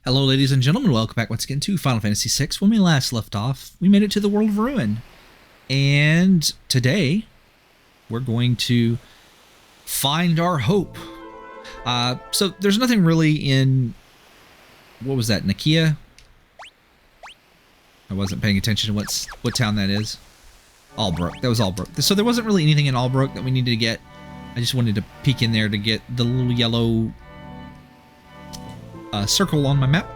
Hello ladies and gentlemen, welcome back once again to Final Fantasy VI. When we last left off, we made it to the World of Ruin. And today, we're going to find our hope. So there's nothing really in... What was that, Nakia? I wasn't paying attention to what town that is. Albrook, that was Albrook. So there wasn't really anything in Albrook that we needed to get. I just wanted to peek in there to get the little yellow... circle on my map.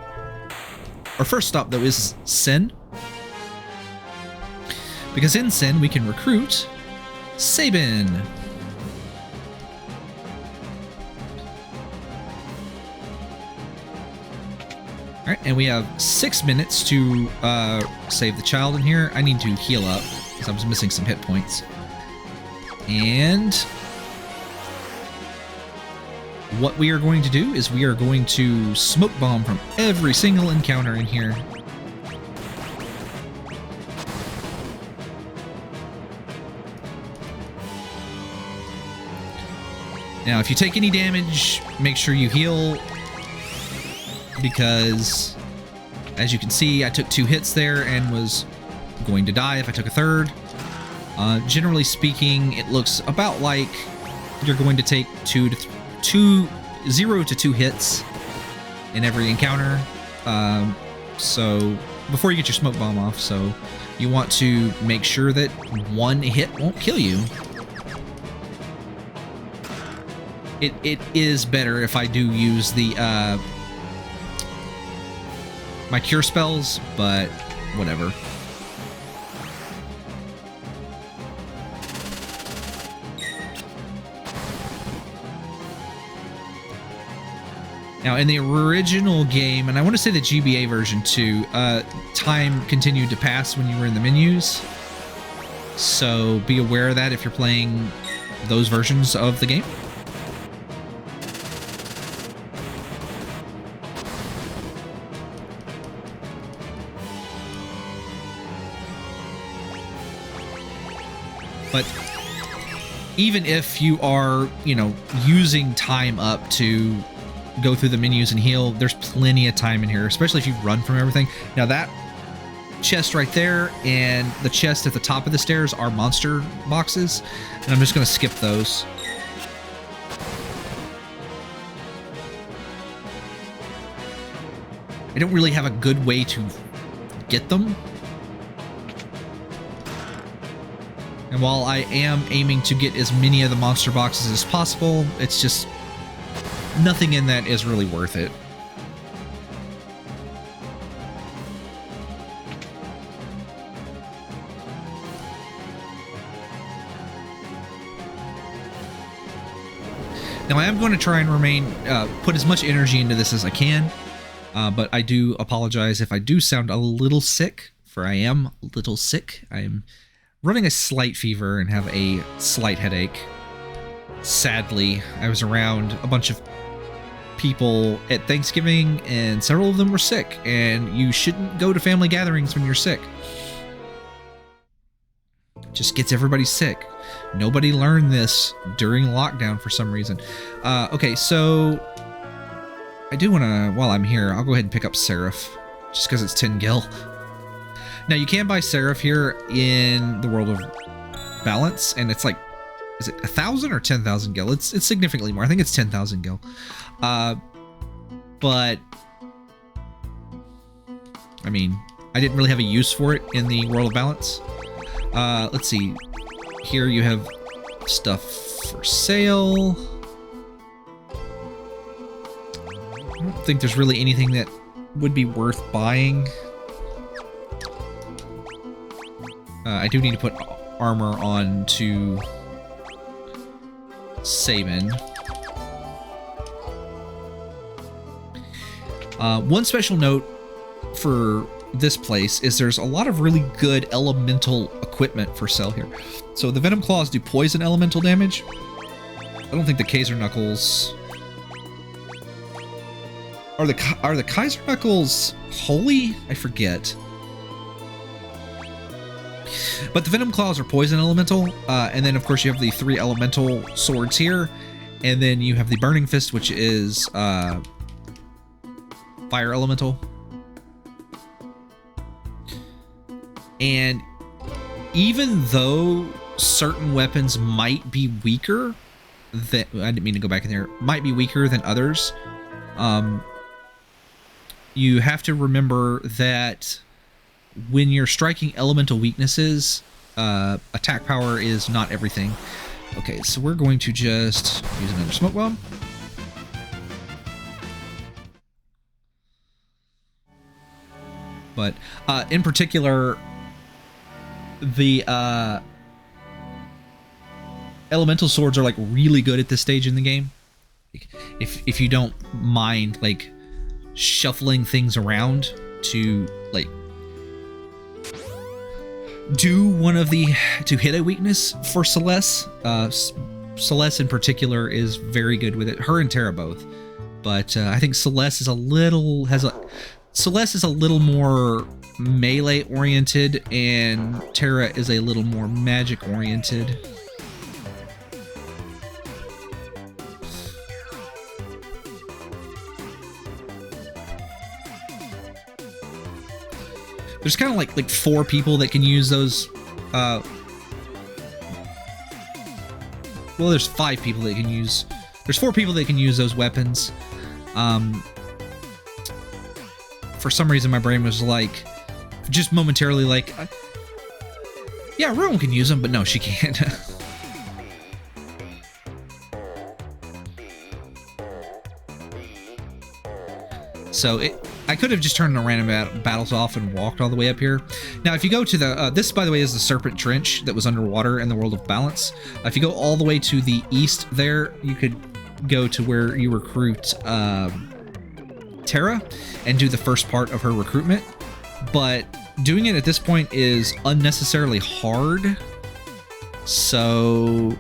Our first stop though is Sin, because in Sin we can recruit Sabin. Alright, and we have 6 minutes to save the child in here. I need to heal up because I was missing some hit points. And what we are going to do is we are going to smoke bomb from every single encounter in here. Now, if you take any damage, make sure you heal, because as you can see, I took 2 hits there and was going to die if I took a third. Generally speaking, it looks about like you're going to take 0 to 2 hits in every encounter. So before you get your smoke bomb off, so you want to make sure that 1 hit won't kill you. It is better if I do use the my cure spells, but whatever. Now, in the original game, and I want to say the GBA version too, time continued to pass when you were in the menus. So be aware of that if you're playing those versions of the game. But even if you are, using time up to go through the menus and heal, there's plenty of time in here, especially if you run from everything. Now that chest right there and the chest at the top of the stairs are monster boxes, and I'm just going to skip those. I don't really have a good way to get them. And while I am aiming to get as many of the monster boxes as possible, it's just nothing in that is really worth it. Now I am going to try and put as much energy into this as I can, but I do apologize if I do sound a little sick, for I am a little sick. I am running a slight fever and have a slight headache. Sadly, I was around a bunch of people at Thanksgiving and several of them were sick, and you shouldn't go to family gatherings when you're sick. It just gets everybody sick. Nobody learned this during lockdown for some reason. Okay, so I do want to, while I'm here, I'll go ahead and pick up Seraph, just because it's 10 gil. Now, you can buy Seraph here in the World of Balance, and it's like, is it 1,000 or 10,000 gil? It's significantly more. I think it's 10,000 gil. But I mean, I didn't really have a use for it in the World of Balance. Let's see. Here you have stuff for sale. I don't think there's really anything that would be worth buying. I do need to put armor on to Sabin. One special note for this place is there's a lot of really good elemental equipment for sale here. So the Venom Claws do poison elemental damage. I don't think the Kaiser Knuckles... Are the Kaiser Knuckles holy? I forget. But the Venom Claws are poison elemental, and then of course you have the 3 elemental swords here, and then you have the Burning Fist, which is fire elemental. And even though certain weapons might be weaker than, I didn't mean to go back in there, might be weaker than others, you have to remember that when you're striking elemental weaknesses, attack power is not everything. Okay, so we're going to just use another smoke bomb. But in particular, the elemental swords are like really good at this stage in the game. If you don't mind like shuffling things around to like do one of the to hit a weakness for Celes. Celes in particular is very good with it. Her and Terra both, but I think Celes is a little more melee oriented, and Terra is a little more magic oriented. There's kind of like 4 people that can use those. Well, there's 5 people that can use. There's 4 people that can use those weapons. For some reason, my brain was like, just momentarily like, yeah, Rowan can use them, but no, she can't. So I could have just turned the random battles off and walked all the way up here. Now, if you go to the, this, by the way, is the Serpent Trench that was underwater in the World of Balance. If you go all the way to the east there, you could go to where you recruit Terra and do the first part of her recruitment. But doing it at this point is unnecessarily hard. So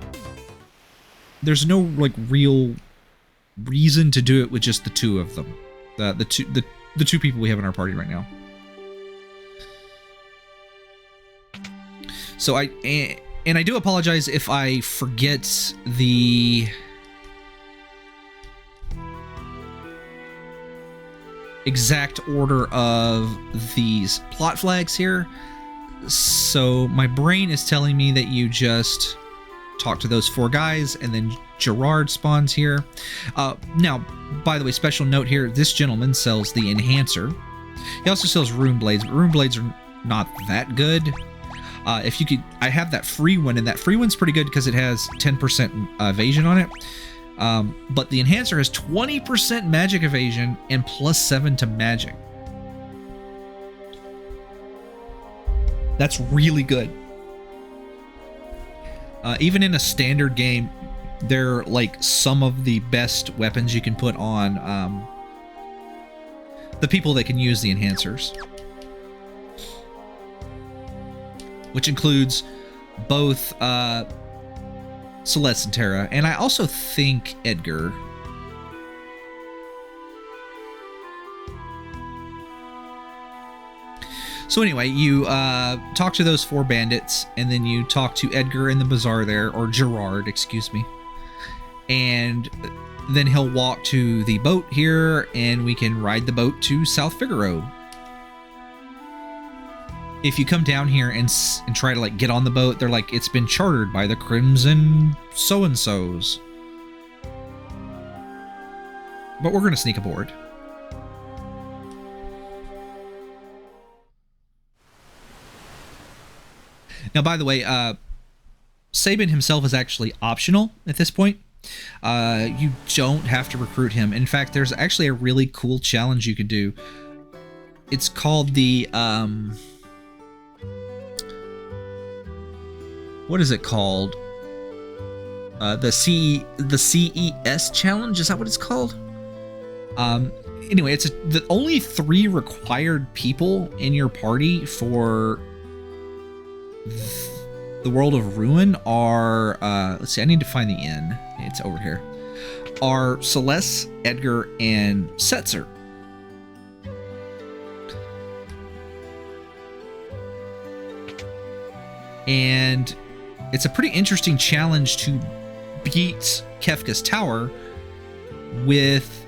there's no like real reason to do it with just the 2 of them. The 2 people we have in our party right now. So I do apologize if I forget the exact order of these plot flags here. So my brain is telling me that you just talk to those 4 guys, and then Gerard spawns here. Now, by the way, special note here, this gentleman sells the Enhancer. He also sells Rune Blades, but Rune Blades are not that good. If you could, I have that free one, and that free one's pretty good because it has 10% evasion on it. But the Enhancer has 20% magic evasion and +7 to magic. That's really good. Even in a standard game, they're like some of the best weapons you can put on the people that can use the Enhancers. Which includes both Celes and Terra, and I also think Edgar. So anyway, you talk to those 4 bandits, and then you talk to Edgar in the bazaar there, or Gerard, excuse me. And then he'll walk to the boat here, and we can ride the boat to South Figaro. If you come down here and try to like get on the boat, they're like, it's been chartered by the Crimson so-and-sos. But we're going to sneak aboard. Now, by the way, Sabin himself is actually optional at this point. You don't have to recruit him. In fact, there's actually a really cool challenge you can do. It's called the... what is it called? The CES challenge? Is that what it's called? Anyway, it's the only 3 required people in your party for the World of Ruin are, let's see, I need to find the inn. It's over here. Are Celes, Edgar, and Setzer. And it's a pretty interesting challenge to beat Kefka's Tower with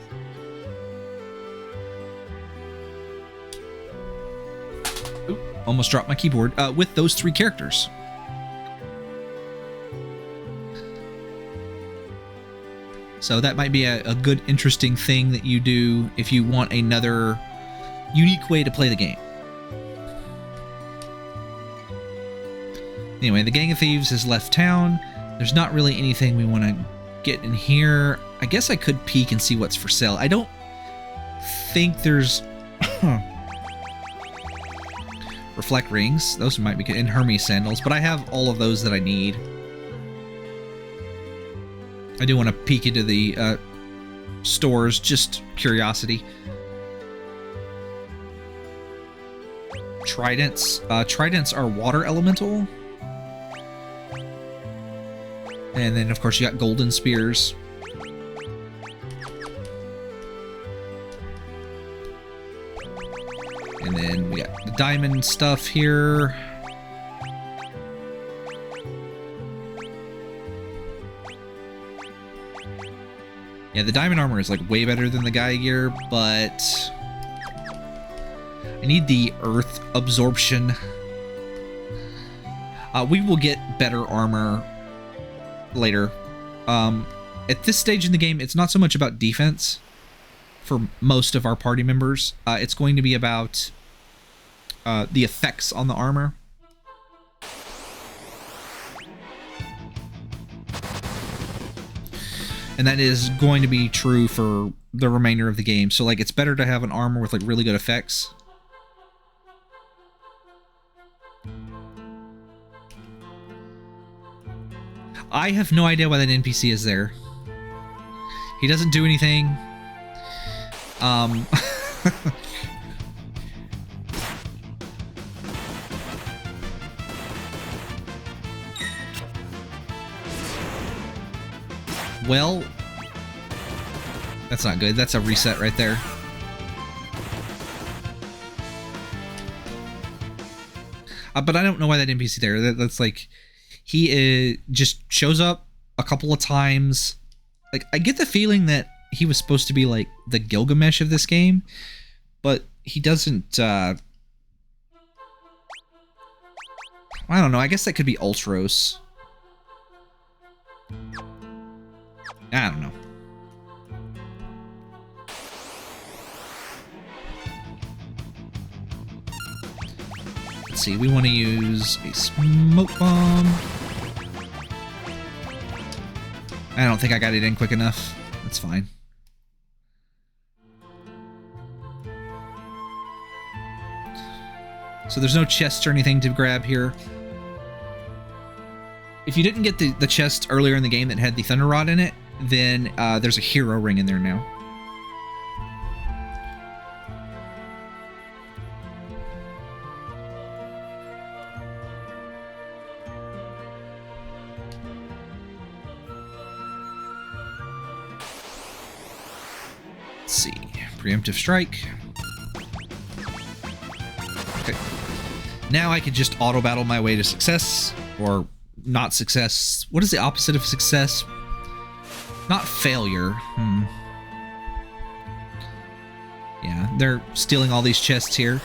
almost dropped my keyboard, with those 3 characters. So that might be a good, interesting thing that you do if you want another unique way to play the game. Anyway, the Gang of Thieves has left town. There's not really anything we want to get in here. I guess I could peek and see what's for sale. I don't think there's... Reflect rings. Those might be good. And Hermes sandals. But I have all of those that I need. I do want to peek into the stores, just curiosity. Tridents. Tridents are water elemental. And then, of course, you got golden spears. And then we got the diamond stuff here. Yeah, the diamond armor is like way better than the Gaia gear, but I need the earth absorption. We will get better armor later. At this stage in the game, it's not so much about defense for most of our party members. It's going to be about the effects on the armor. And that is going to be true for the remainder of the game. So, like, it's better to have an armor with, like, really good effects. I have no idea why that NPC is there. He doesn't do anything. Well, that's not good. That's a reset right there. But I don't know why that NPC there. That's like, he just shows up a couple of times. Like, I get the feeling that he was supposed to be like the Gilgamesh of this game, but he doesn't. I don't know. I guess that could be Ultros. I don't know. Let's see, we want to use a smoke bomb. I don't think I got it in quick enough. That's fine. So there's no chest or anything to grab here. If you didn't get the chest earlier in the game that had the Thunder Rod in it, then there's a hero ring in there now. Let's see. Preemptive strike. Okay. Now I could just auto battle my way to success, or not success. What is the opposite of success? Not failure. Yeah, they're stealing all these chests here.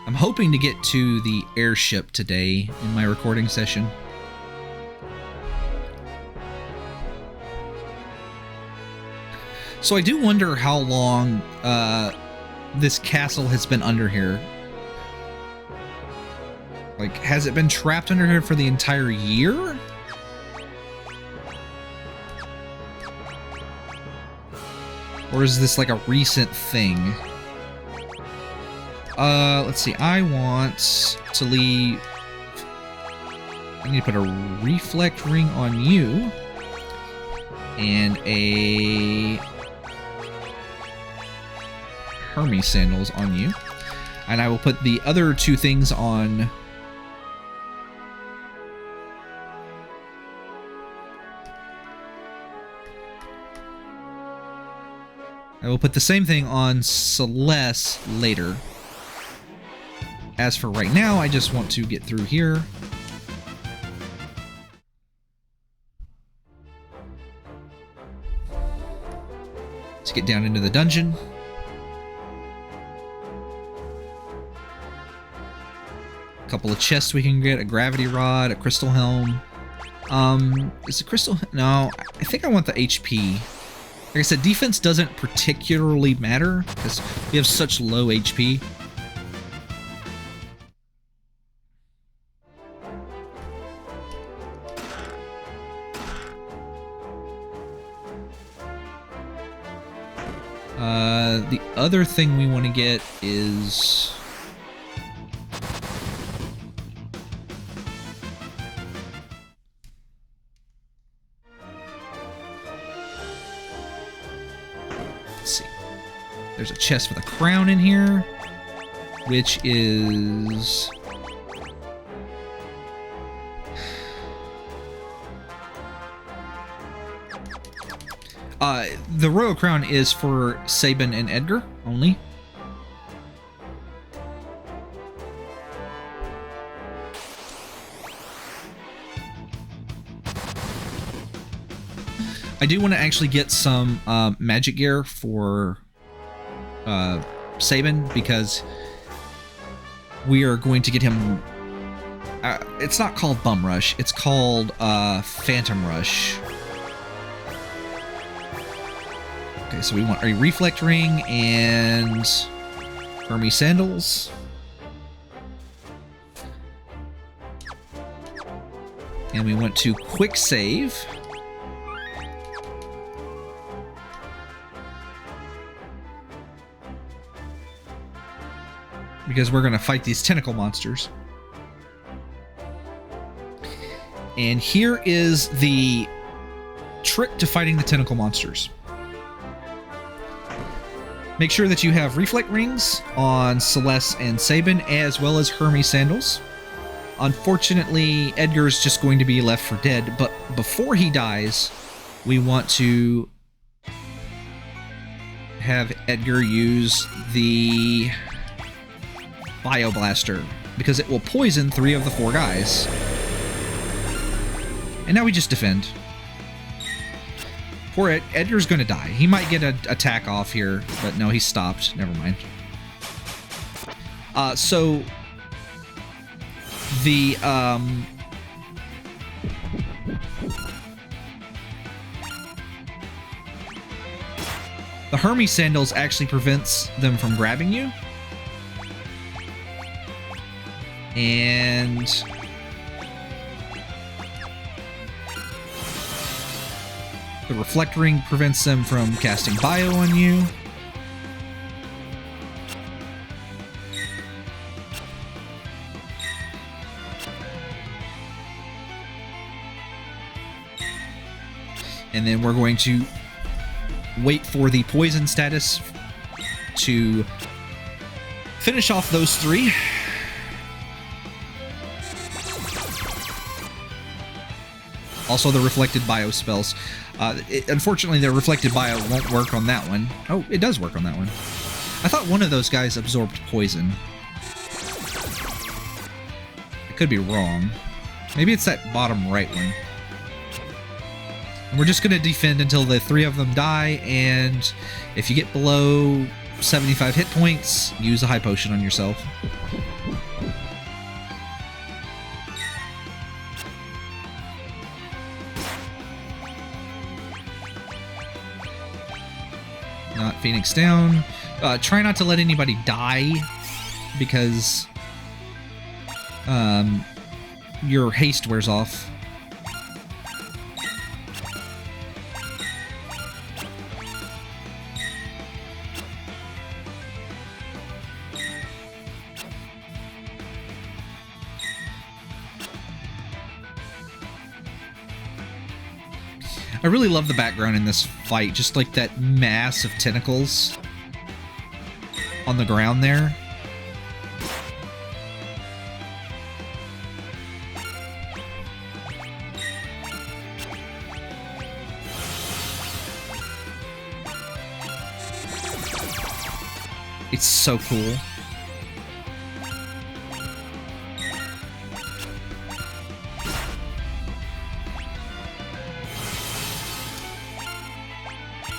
I'm hoping to get to the airship today in my recording session. So I do wonder how long this castle has been under here. Like, has it been trapped under here for the entire year? Or is this like a recent thing? Let's see. I want to leave... I need to put a reflect ring on you. And a... Hermes sandals on you. And I will put the other two things on... I will put the same thing on Celes later. As for right now, I just want to get through here. Let's get down into the dungeon. A couple of chests we can get, a gravity rod, a crystal helm. Is the crystal... No, I think I want the HP. Like I said, defense doesn't particularly matter because we have such low HP. The other thing we want to get is... Let's see. There's a chest with a crown in here, which is... the royal crown is for Sabin and Edgar only. I do want to actually get some magic gear for Sabin because we are going to get him... it's not called Bum Rush, it's called Phantom Rush. Okay, so we want a Reflect Ring and Hermes Sandals. And we want to quick save. Because we're going to fight these tentacle monsters. And here is the trick to fighting the tentacle monsters. Make sure that you have Reflect Rings on Celes and Sabin, as well as Hermes Sandals. Unfortunately, Edgar's just going to be left for dead, but before he dies, we want to have Edgar use the Bio Blaster, because it will poison 3 of the 4 guys. And now we just defend. Poor Edgar's gonna die. He might get an attack off here, but no, he stopped. Never mind. So the Hermes Sandals actually prevents them from grabbing you. And the Reflect Ring prevents them from casting Bio on you. And then we're going to wait for the poison status to finish off those 3. Also the reflected bio spells. Unfortunately, the reflected bio won't work on that one. Oh, it does work on that one. I thought one of those guys absorbed poison. I could be wrong. Maybe it's that bottom right one. And we're just going to defend until the 3 of them die, and if you get below 75 hit points, use a high potion on yourself. Not Phoenix down. Try not to let anybody die, because your haste wears off. I really love the background in this fight, just like that mass of tentacles on the ground there. It's so cool.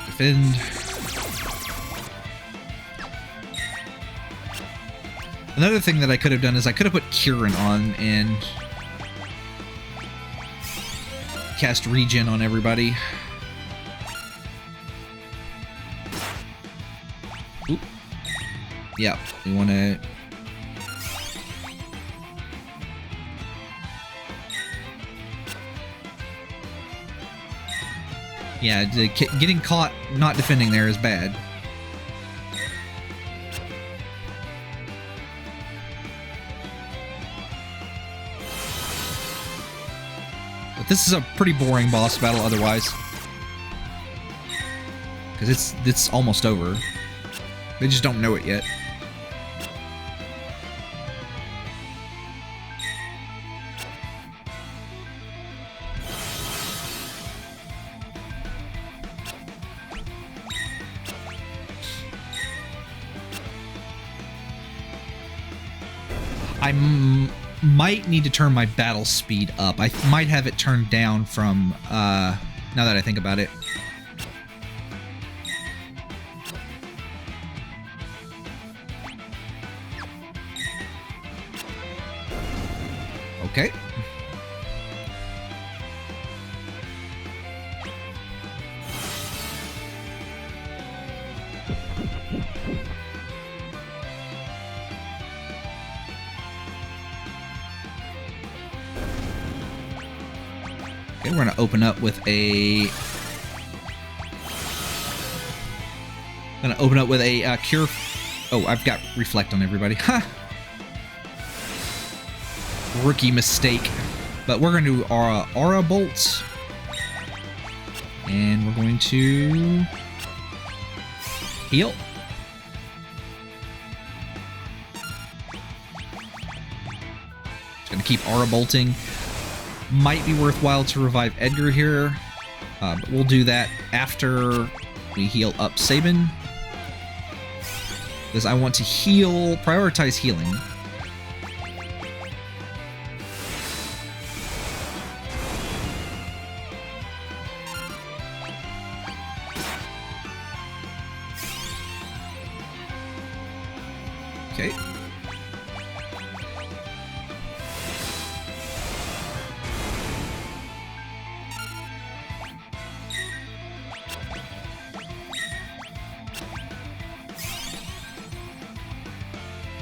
Defend. Another thing that I could have done is I could have put Kieran on and cast regen on everybody. Oop. Yeah, we want to... Yeah, getting caught not defending there is bad. But this is a pretty boring boss battle otherwise. Because it's almost over. They just don't know it yet. I might need to turn my battle speed up. I might have it turned down from, now that I think about it. Okay. Okay, we're going to open up with a... cure... Oh, I've got reflect on everybody. Ha! Rookie mistake. But we're going to do aura bolts. And we're going to... heal. Just going to keep aura bolting. Might be worthwhile to revive Edgar here, but we'll do that after we heal up Sabin. Because I want to prioritize healing. Okay.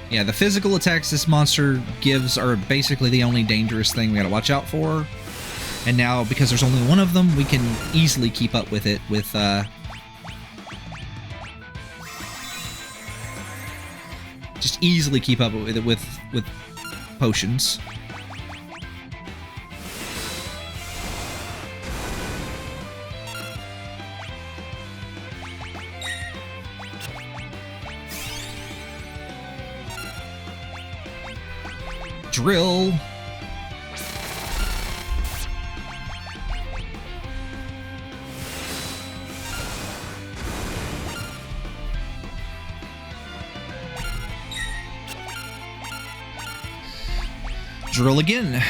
Yeah, the physical attacks this monster gives are basically the only dangerous thing we gotta watch out for. And now, because there's only one of them, we can easily keep up with it with, just easily keep up with it with potions. Drill. Drill again.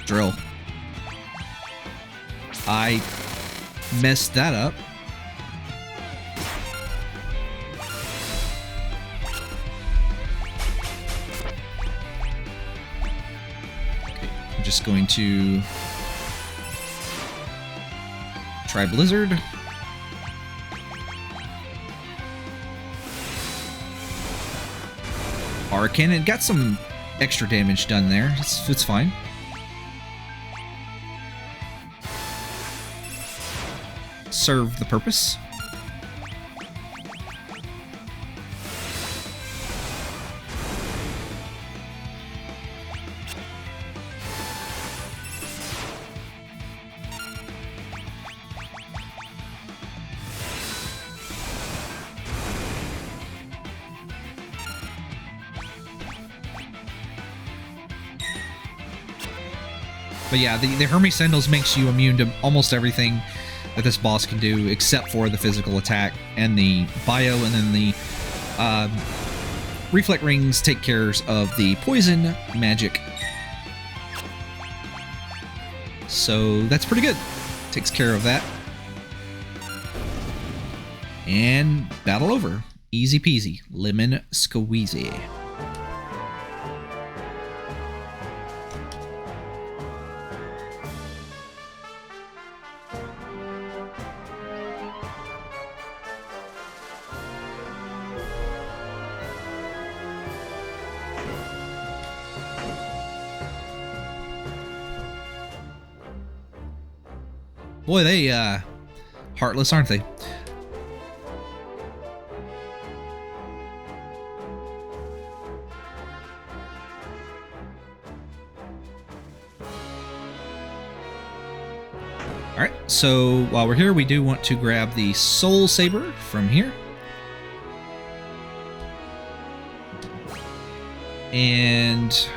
Drill. I messed that up. Okay, I'm just going to try Blizzard. Arcane, it got some extra damage done there. It's fine. Serve the purpose. But yeah, the Hermes Sandals makes you immune to almost everything that this boss can do, except for the physical attack and the bio, and then the Reflect Rings take care of the poison magic. So that's pretty good. Takes care of that. And battle over. Easy peasy. Lemon squeezy. Boy, they heartless, aren't they? Alright, so while we're here, we do want to grab the Soul Saber from here. And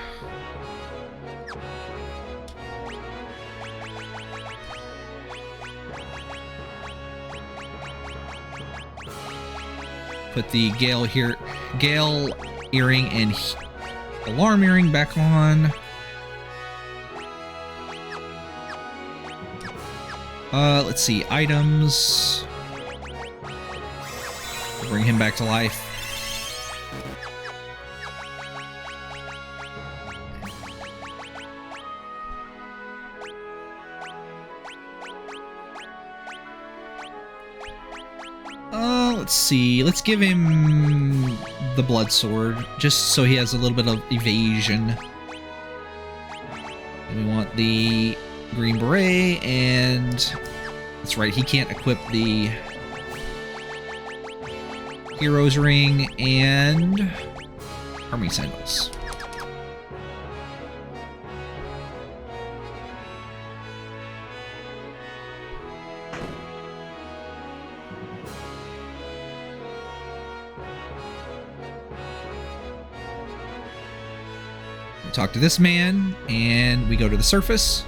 put the Gale earring and Alarm earring back on. Let's see, items. Bring him back to life. Let's see. Let's give him the blood sword, just so he has a little bit of evasion. And we want the green beret, and that's right, he can't equip the hero's ring and Hermes Sandals. Talk to this man, and we go to the surface.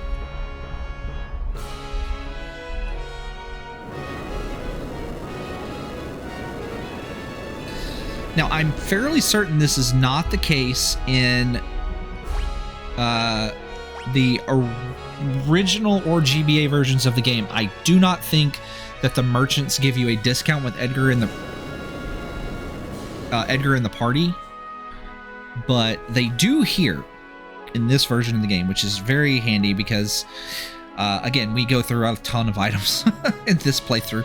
Now, I'm fairly certain this is not the case in the original or GBA versions of the game. I do not think that the merchants give you a discount with Edgar in the party, but they do here in this version of the game, which is very handy because, again, we go through a ton of items in this playthrough.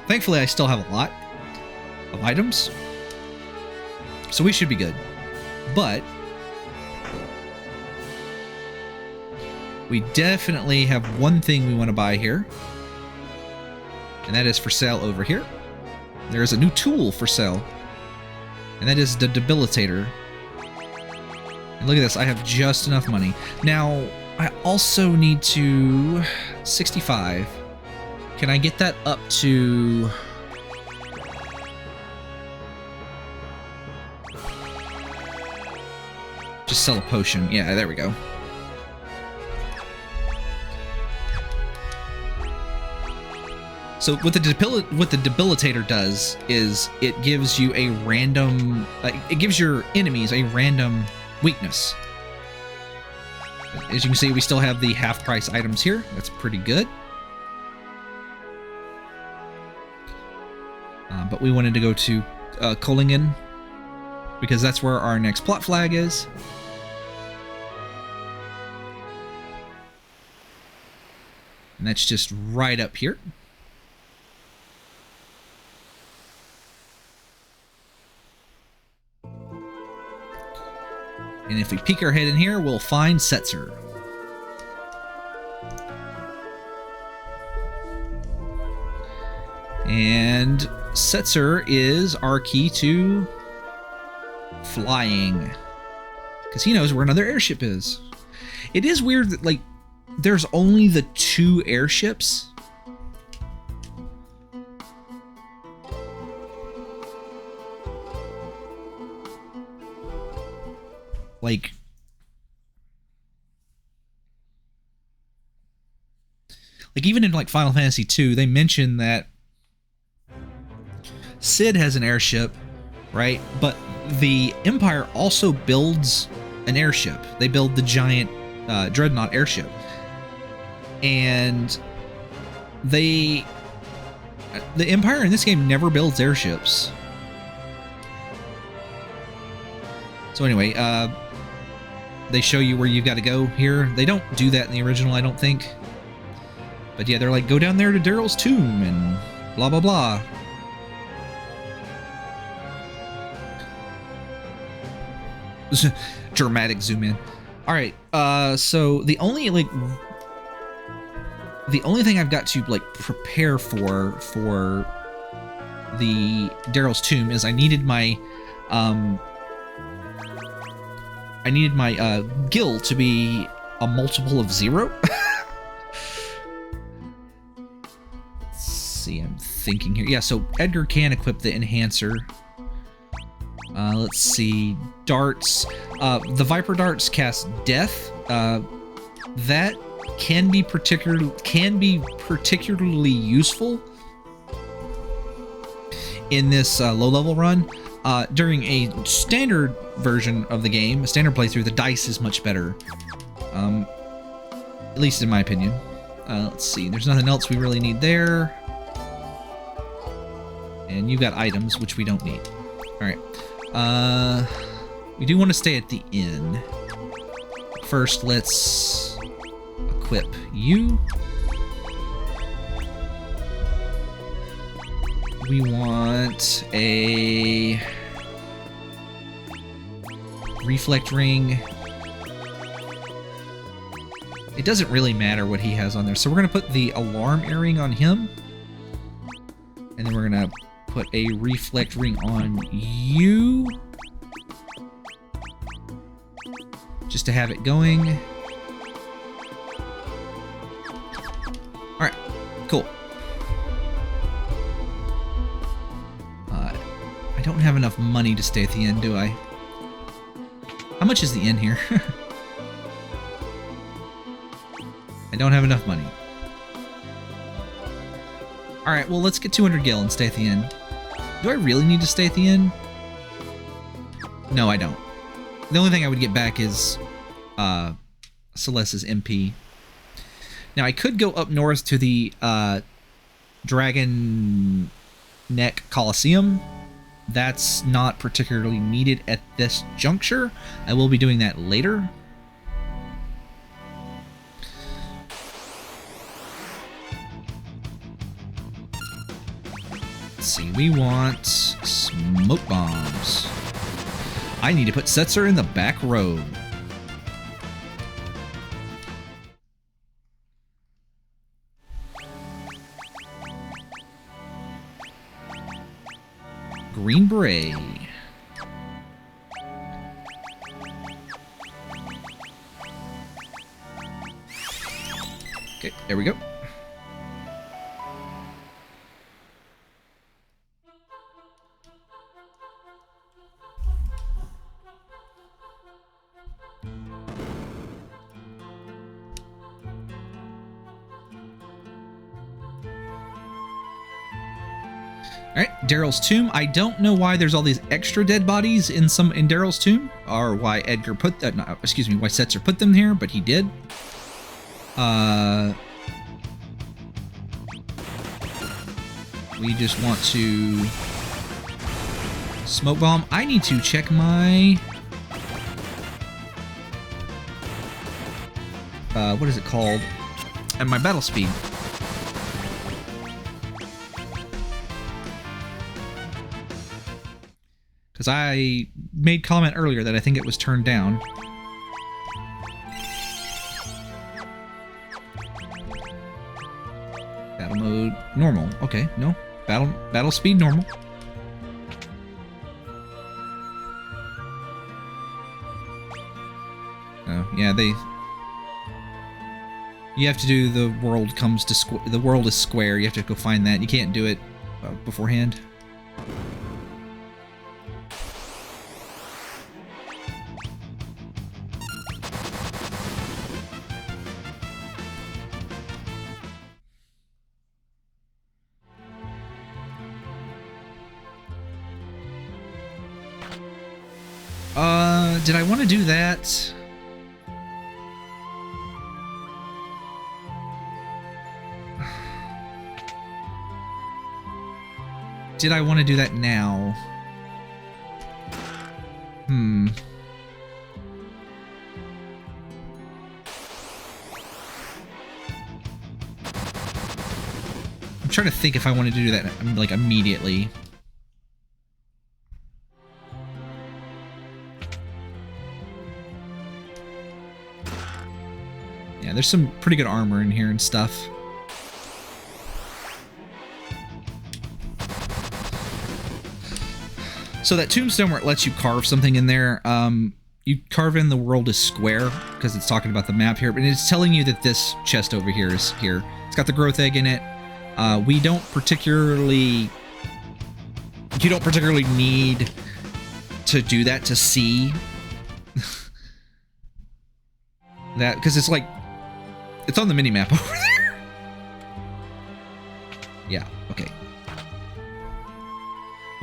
Thankfully, I still have a lot of items, so we should be good. But we definitely have one thing we want to buy here, and that is for sale over here. There is a new tool for sale, and that is the Debilitator. And look at this, I have just enough money. Now, I also need to 65. Can I get that up to... just sell a potion. Yeah, there we go. So what the Debilitator does is it gives you a random... it gives your enemies a random weakness. As you can see, we still have the half-price items here. That's pretty good. But we wanted to go to Kohlingen because that's where our next plot flag is. And that's just right up here. And if we peek our head in here, we'll find Setzer. And Setzer is our key to flying, because he knows where another airship is. It is weird that, like, there's only the 2 airships. Like, like even in like Final Fantasy 2, they mention that Cid has an airship, right? But the Empire also builds an airship. They build the giant Dreadnought airship. And the Empire in this game never builds airships. So anyway, they show you where you've got to go here. They don't do that in the original, I don't think. But yeah, they're like, go down there to Daryl's tomb and blah, blah, blah. Dramatic zoom in. All right, so the only thing I've got to like prepare for the Daryl's tomb is I needed my gil to be a multiple of 0. Let's see, I'm thinking here. Yeah, so Edgar can equip the enhancer. Let's see, darts. The Viper darts cast death. That can be particularly useful in this low-level run. During a standard version of the game, a standard playthrough, the dice is much better. At least in my opinion. Let's see, there's nothing else we really need there. And you've got items, which we don't need. Alright. We do want to stay at the inn. First, let's equip you. We want a reflect ring. It doesn't really matter what he has on there. So we're going to put the alarm earring on him. And then we're going to put a reflect ring on you. Just to have it going. Alright, cool. I don't have enough money to stay at the inn, do I? How much is the inn here? I don't have enough money. Alright, well, let's get 200 gil and stay at the inn. Do I really need to stay at the inn? No, I don't. The only thing I would get back is Celes's MP. Now, I could go up north to the Dragon Neck Coliseum. That's not particularly needed at this juncture. I will be doing that later. Let's see, we want smoke bombs. I need to put Setzer in the back row. Green Beret. Okay, there we go. Alright, Daryl's tomb. I don't know why there's all these extra dead bodies in Daryl's tomb, or why Edgar put that, no, excuse me, why Setzer put them here, but he did. We just want to smoke bomb. I need to check my what is it called? And my battle speed. Because I made comment earlier that I think it was turned down. Battle mode normal. Okay, no. Battle speed normal. Oh, yeah, you have to do the world comes to the world is square. You have to go find that. You can't do it beforehand. Did I want to do that? Did I want to do that now? I'm trying to think if I want to do that like immediately. Yeah, there's some pretty good armor in here and stuff. So that tombstone where it lets you carve something in there, you carve in the world is square because it's talking about the map here, but it's telling you that this chest over here is here. It's got the growth egg in it. You don't particularly need to do that to see that, because it's like, it's on the mini-map over there. Yeah, okay.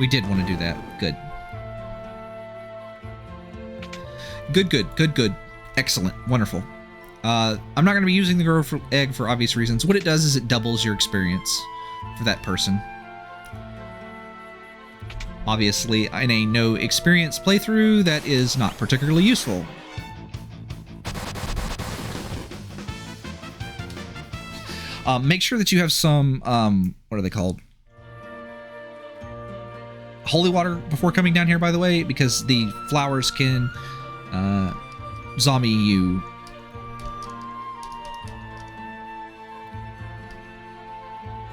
We did want to do that. Good. Good. Excellent. Wonderful. I'm not going to be using the growth egg for obvious reasons. What it does is it doubles your experience for that person. Obviously, in a no experience playthrough, that is not particularly useful. Make sure that you have some, what are they called? Holy water before coming down here, by the way, because the flowers can zombie you.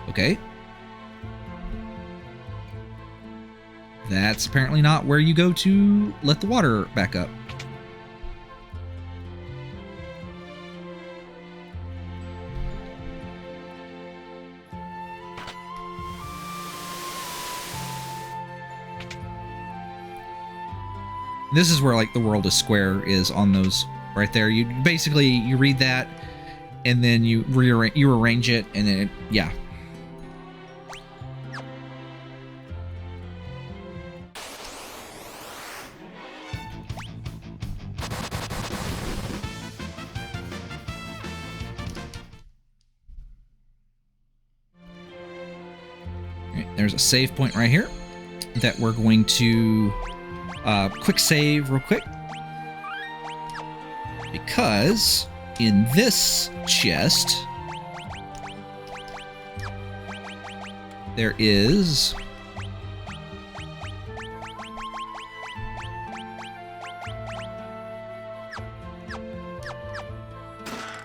Okay. That's apparently not where you go to let the water back up. This is where, like, the world is square is on those right there. You basically, you read that, and then you arrange it, and then, yeah. There's a save point right here that we're going to quick save real quick, because in this chest there is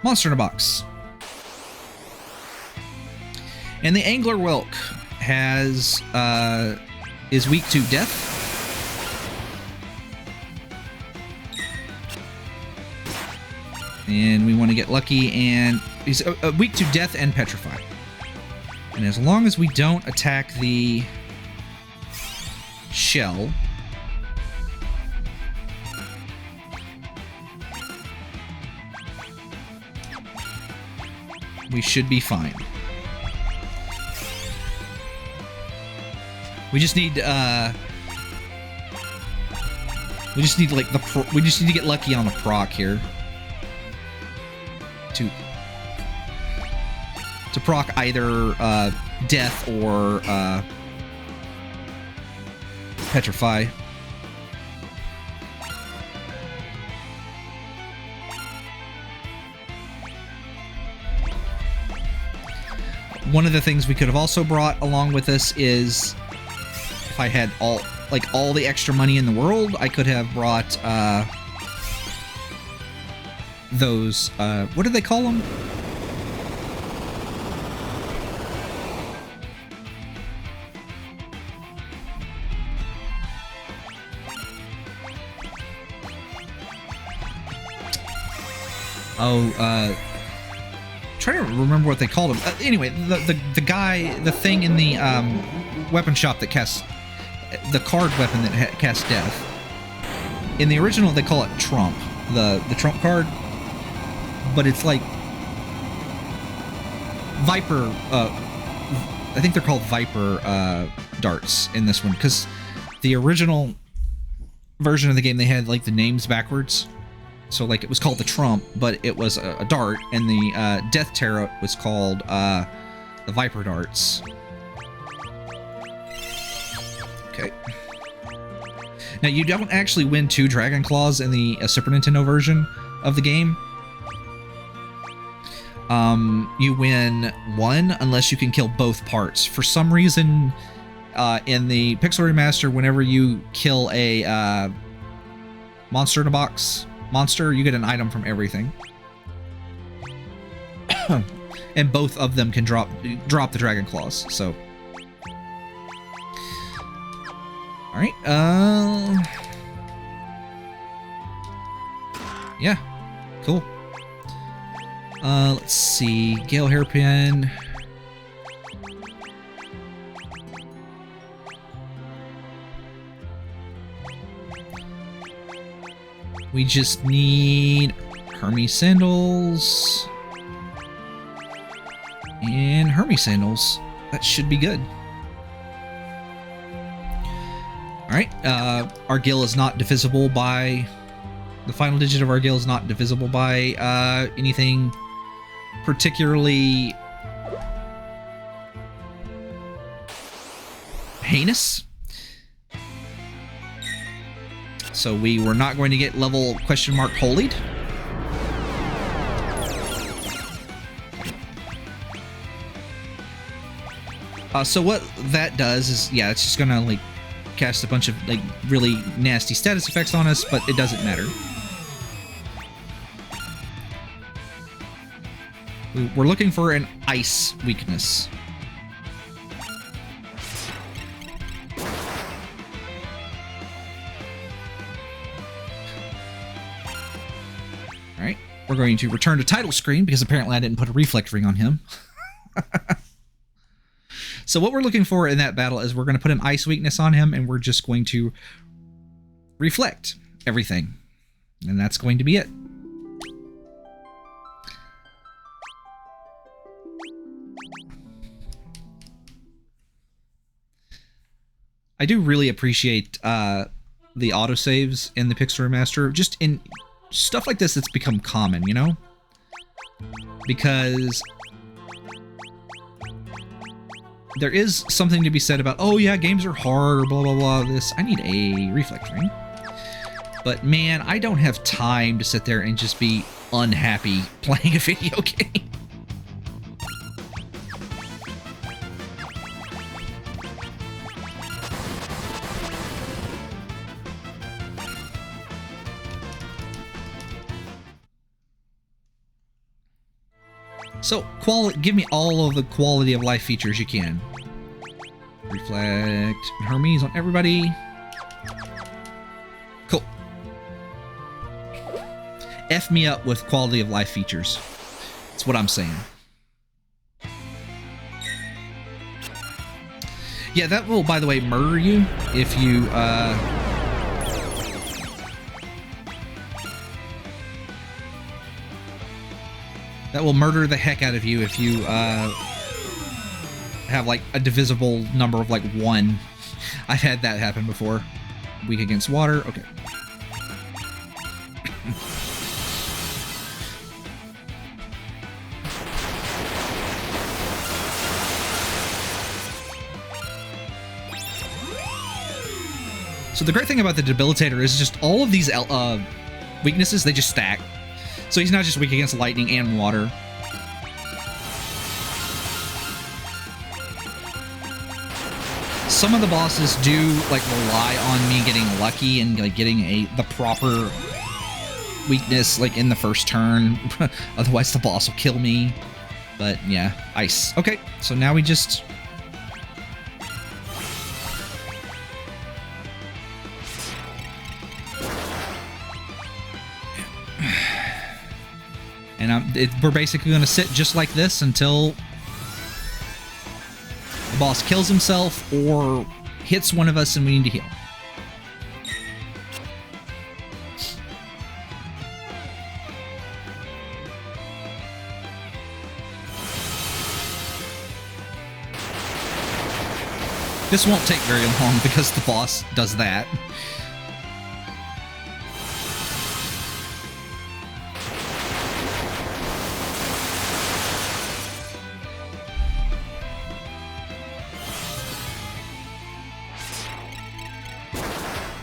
monster in a box, and the angler whelk has is weak to death. And we want to get lucky, and he's weak to death and petrify. And as long as we don't attack the shell, we should be fine. We just need like we just need to get lucky on the proc here. To proc either death or petrify. One of the things we could have also brought along with us is, if I had all the extra money in the world, I could have brought those what do they call them? Trying to remember what they called him. Anyway, the guy, the thing in the weapon shop that casts the card weapon that casts death. In the original, they call it Trump, the Trump card, but it's like Viper. I think they're called Viper darts in this one, because the original version of the game, they had like the names backwards. So like it was called the Trump, but it was a dart, and the Death Tarot was called the Viper Darts. Okay. Now you don't actually win 2 Dragon Claws in the Super Nintendo version of the game. You win 1 unless you can kill both parts. For some reason, in the Pixel Remaster, whenever you kill a monster in a box monster, you get an item from everything. And both of them can drop the Dragon Claws, so... Alright, yeah, cool. Let's see, Gale Hairpin. We just need Hermes Sandals. And Hermes Sandals. That should be good. Alright, our Gale is not divisible by... The final digit of our Gale is not divisible by anything particularly heinous. So we were not going to get level question mark holied. So what that does is, yeah, it's just gonna like cast a bunch of like really nasty status effects on us, but it doesn't matter. We're looking for an ice weakness. Alright, we're going to return to title screen because apparently I didn't put a reflect ring on him. So what we're looking for in that battle is we're going to put an ice weakness on him, and we're just going to reflect everything. And that's going to be it. I do really appreciate the autosaves in the Pixel Remaster. Just in stuff like this that's become common, you know? Because there is something to be said about, oh yeah, games are hard, or blah, blah, blah, this. I need a reflect ring. But man, I don't have time to sit there and just be unhappy playing a video game. So, give me all of the quality of life features you can. Reflect Hermes on everybody. Cool. F me up with quality of life features. That's what I'm saying. Yeah, that will, by the way, murder you if you, that will murder the heck out of you if you have like a divisible number of like 1. I've had that happen before. Weak against water. Okay. So the great thing about the Debilitator is just all of these weaknesses, they just stack. So he's not just weak against lightning and water. Some of the bosses do like rely on me getting lucky and like getting the proper weakness like in the first turn. Otherwise the boss will kill me. But yeah, ice. Okay, so now we just... And we're basically going to sit just like this until the boss kills himself or hits one of us and we need to heal. This won't take very long because the boss does that.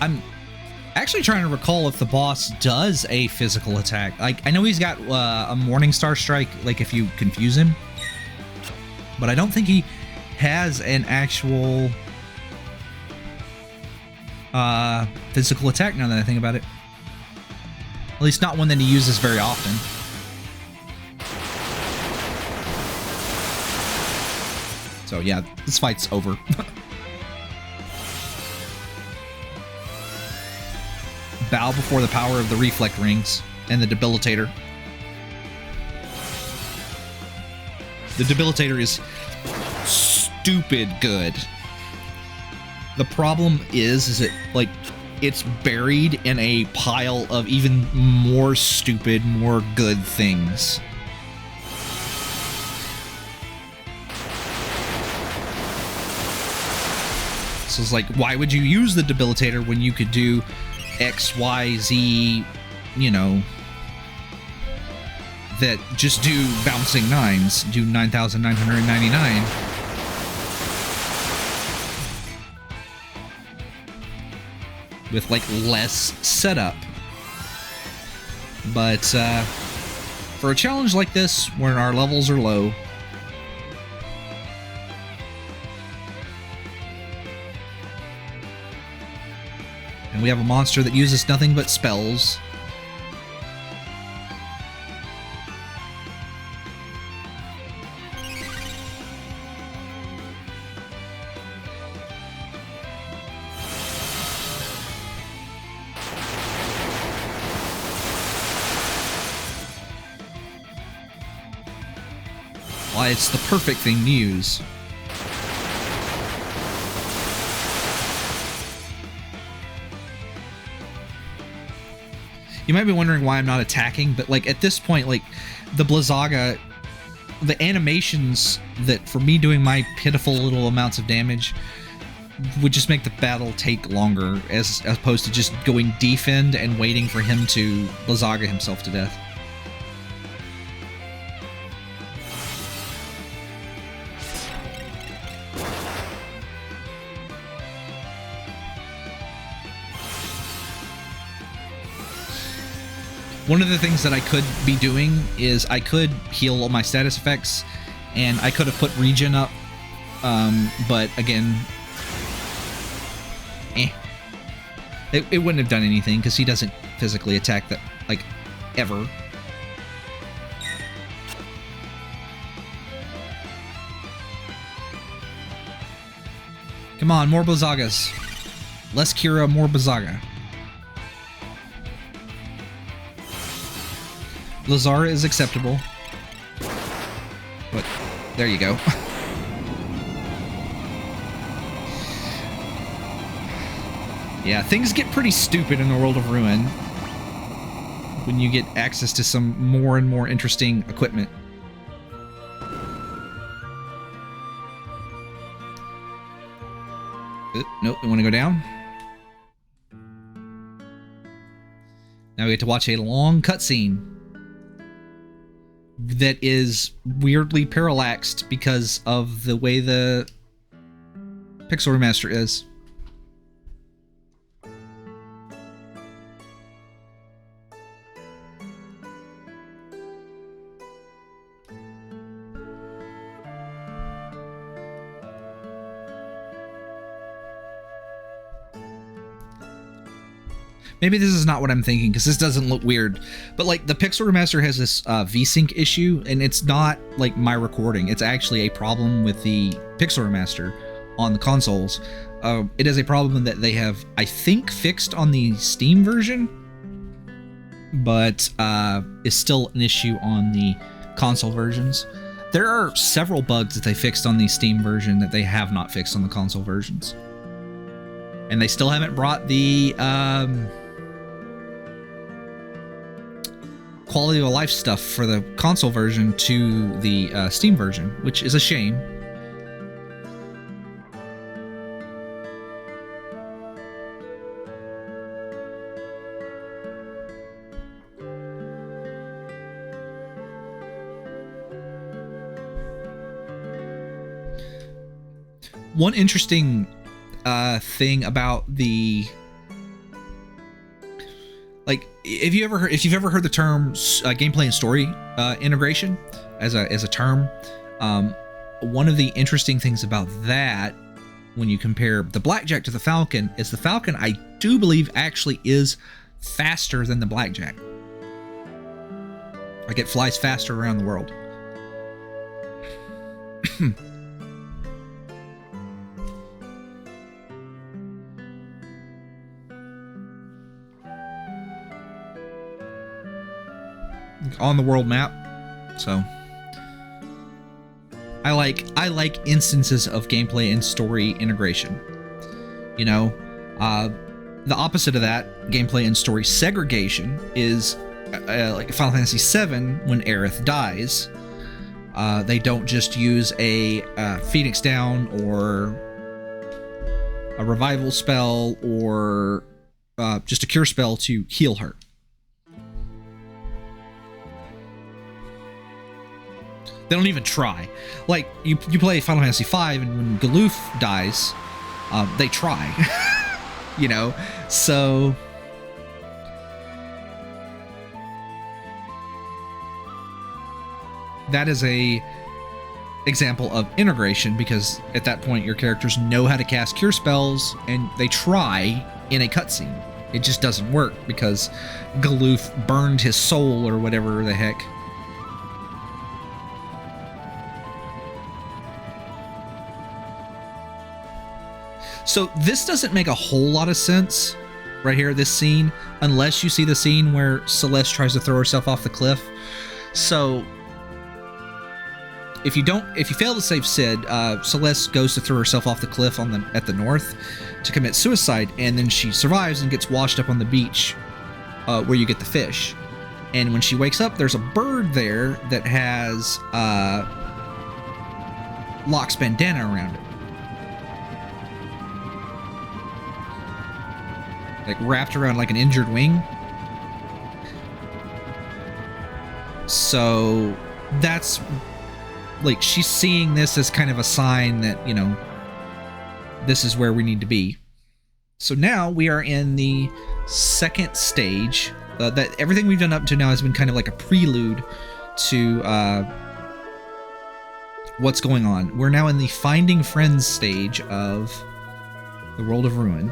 I'm actually trying to recall if the boss does a physical attack. Like, I know he's got a Morningstar Strike, like if you confuse him, but I don't think he has an actual physical attack now that I think about it. At least not one that he uses very often. So yeah, this fight's over. Bow before the power of the reflect rings and the debilitator. The debilitator is stupid good. The problem is it like it's buried in a pile of even more stupid, more good things. So it's like, why would you use the debilitator when you could do X, Y, Z, you know, that just do bouncing nines, do 9,999. With like less setup. But for a challenge like this, when our levels are low, and we have a monster that uses nothing but spells, why, it's the perfect thing to use. You might be wondering why I'm not attacking, but like at this point, like the Blizzaga, the animations that for me doing my pitiful little amounts of damage would just make the battle take longer as opposed to just going defend and waiting for him to Blizzaga himself to death. One of the things that I could be doing is I could heal all my status effects, and I could have put regen up, but again, it wouldn't have done anything because he doesn't physically attack that, like, ever. Come on, more Blizzagas. Less Kira, more Blizzaga. Lazara is acceptable. But there you go. Yeah, things get pretty stupid in the world of Ruin when you get access to some more and more interesting equipment. Nope, we want to go down. Now we get to watch a long cutscene that is weirdly parallaxed because of the way the Pixel Remaster is. Maybe this is not what I'm thinking, because this doesn't look weird. But, like, the Pixel Remaster has this VSync issue, and it's not, like, my recording. It's actually a problem with the Pixel Remaster on the consoles. It is a problem that they have, I think, fixed on the Steam version, but is still an issue on the console versions. There are several bugs that they fixed on the Steam version that they have not fixed on the console versions. And they still haven't brought the quality of life stuff for the console version to the Steam version, which is a shame. One interesting thing about the Like, if you've ever heard the term gameplay and story integration as a term, one of the interesting things about that, when you compare the Blackjack to the Falcon, is the Falcon, I do believe, actually is faster than the Blackjack. Like, it flies faster around the world. On the world map. So I like instances of gameplay and story integration. You know, the opposite of that, gameplay and story segregation, is like Final Fantasy VII. When Aerith dies, they don't just use a Phoenix Down or a revival spell or just a cure spell to heal her. They don't even try. Like, you play Final Fantasy V, and when Galoof dies, they try. You know? So that is a example of integration, because at that point your characters know how to cast cure spells, and they try in a cutscene. It just doesn't work because Galoof burned his soul or whatever the heck. So this doesn't make a whole lot of sense right here, this scene, unless you see the scene where Celes tries to throw herself off the cliff. So if you fail to save Cid, Celes goes to throw herself off the cliff at the north to commit suicide, and then she survives and gets washed up on the beach where you get the fish. And when she wakes up, there's a bird there that has Locke's bandana around it. Like, wrapped around like an injured wing. So that's like, she's seeing this as kind of a sign that, you know, this is where we need to be. So now we are in the second stage. That everything we've done up to now has been kind of like a prelude to what's going on. We're now in the finding friends stage of the World of Ruin.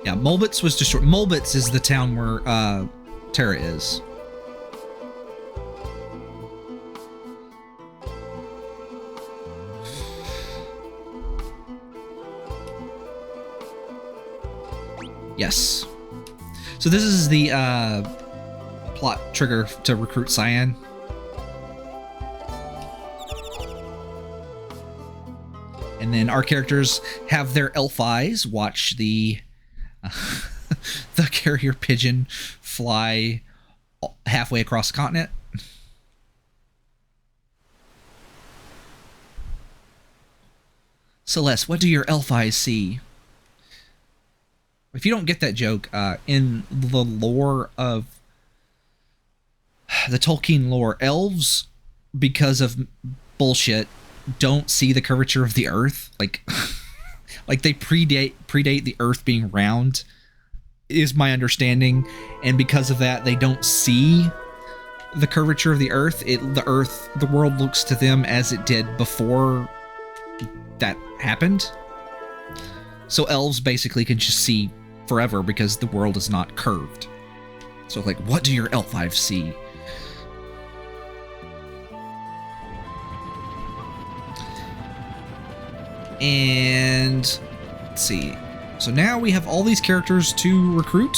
Yeah, Mulbits was destroyed. Mulbits is the town where Terra is. Yes. So this is the plot trigger to recruit Cyan. And then our characters have their elf eyes watch the the carrier pigeon fly halfway across the continent. Celes, what do your elf eyes see? If you don't get that joke, in the lore of the Tolkien lore, elves, because of bullshit, don't see the curvature of the earth. Like, like they predate the earth being round, is my understanding, and because of that, they don't see the curvature of the earth. The world looks to them as it did before that happened. So elves basically can just see forever because the world is not curved. So, like, what do your elf eyes see? And let's see. So now we have all these characters to recruit.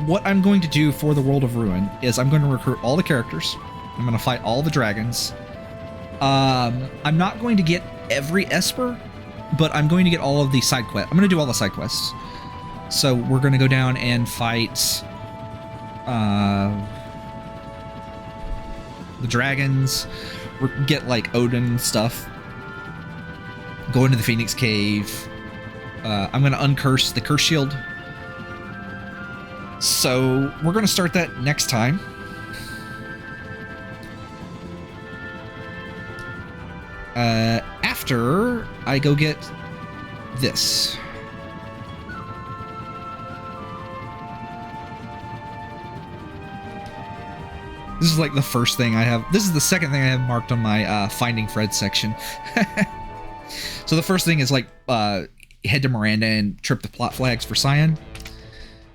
What I'm going to do for the World of Ruin is I'm going to recruit all the characters. I'm going to fight all the dragons. I'm not going to get every Esper, but I'm going to get all of the side quests. I'm going to do all the side quests. So we're going to go down and fight the dragons, get like Odin stuff, go into the Phoenix Cave. I'm going to uncurse the curse shield So we're going to start that next time. After I go get this. This is like the first thing I have. This is the second thing I have marked on my Finding Fred section. So the first thing is like head to Miranda and trip the plot flags for Cyan.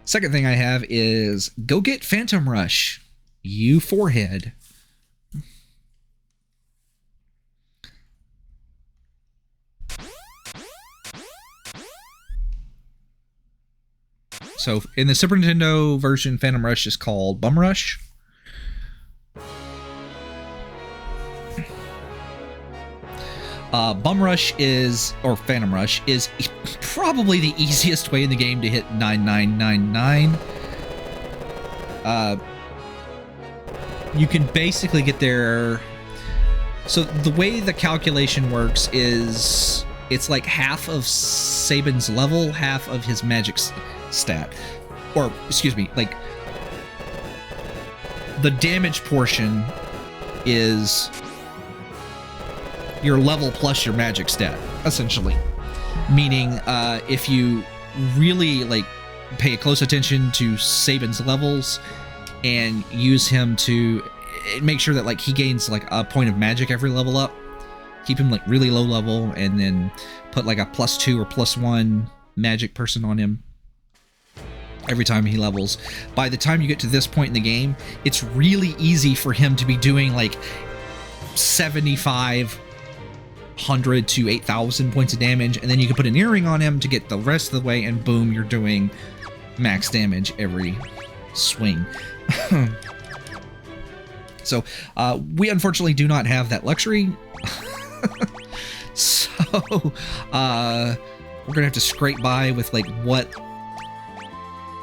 Second thing I have is go get Phantom Rush. You forehead. So in the Super Nintendo version, Phantom Rush is called Bum Rush. Bum Rush is, or Phantom Rush, is probably the easiest way in the game to hit 9999. You can basically get there. So the way the calculation works is it's like half of Sabin's level, half of his magic stat. Or, excuse me, like the damage portion is your level plus your magic stat, essentially. Meaning, if you really like pay close attention to Sabin's levels and use him to make sure that like he gains like a point of magic every level up, keep him like really low level, and then put like a +2 or +1 magic person on him every time he levels. By the time you get to this point in the game, it's really easy for him to be doing like 7,500 to 8,000 points of damage, and then you can put an earring on him to get the rest of the way, and boom, you're doing max damage every swing. So we unfortunately do not have that luxury. So we're gonna have to scrape by with like what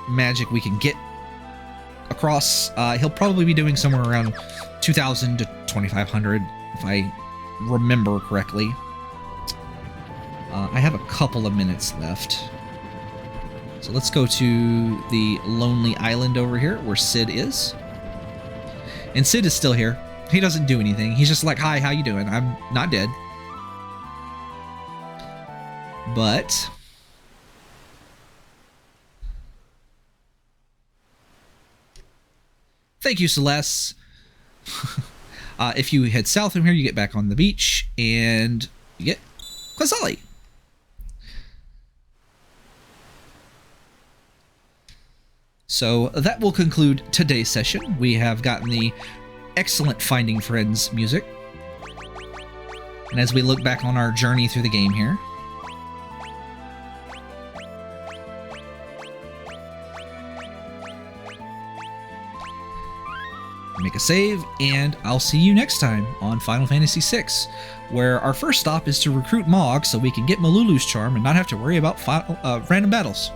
magic we can get across. He'll probably be doing somewhere around 2,000 to 2,500 if I remember correctly. I have a couple of minutes left. So let's go to the Lonely Island over here where Sid is. And Sid is still here. He doesn't do anything. He's just like, hi, how you doing? I'm not dead. But thank you, Celes. If you head south from here, you get back on the beach, and you get Quasali. So that will conclude today's session. We have gotten the excellent Finding Friends music. And as we look back on our journey through the game here, make a save, and I'll see you next time on Final Fantasy VI, where our first stop is to recruit Mog so we can get Malulu's charm and not have to worry about random battles.